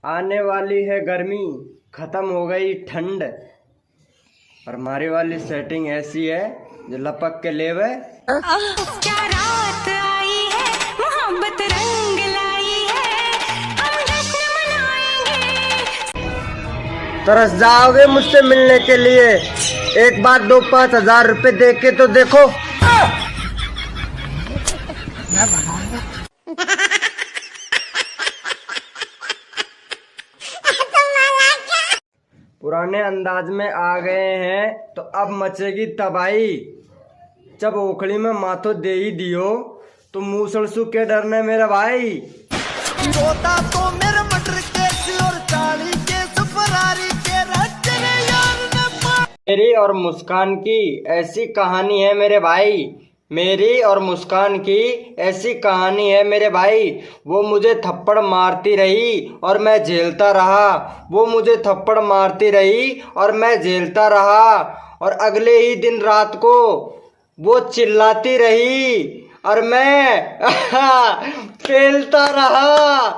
आने वाली है गर्मी, खत्म हो गई ठंड, और हमारी वाली सेटिंग ऐसी है जो लपक के लेवे। क्या रात आई है, मोहब्बत रंग लाई है, हम जश्न मनाएंगे। तरस जाओगे मुझसे मिलने के लिए, एक बार 2-5 हज़ार रुपए दे के तो देखो। पुराने अंदाज में आ गए हैं तो अब मचेगी तबाही। जब ओखली में माथो दे ही दियो तो मूसल सु के डरने मेरा भाई। रोता तो मेरे मटर के और चाली के सुफरारी के रचने यार ने। मेरी और मुस्कान की ऐसी कहानी है मेरे भाई, मेरी और मुस्कान की ऐसी कहानी है मेरे भाई। वो मुझे थप्पड़ मारती रही और मैं झेलता रहा, वो मुझे थप्पड़ मारती रही और मैं झेलता रहा, और अगले ही दिन रात को वो चिल्लाती रही और मैं पेलता रहा।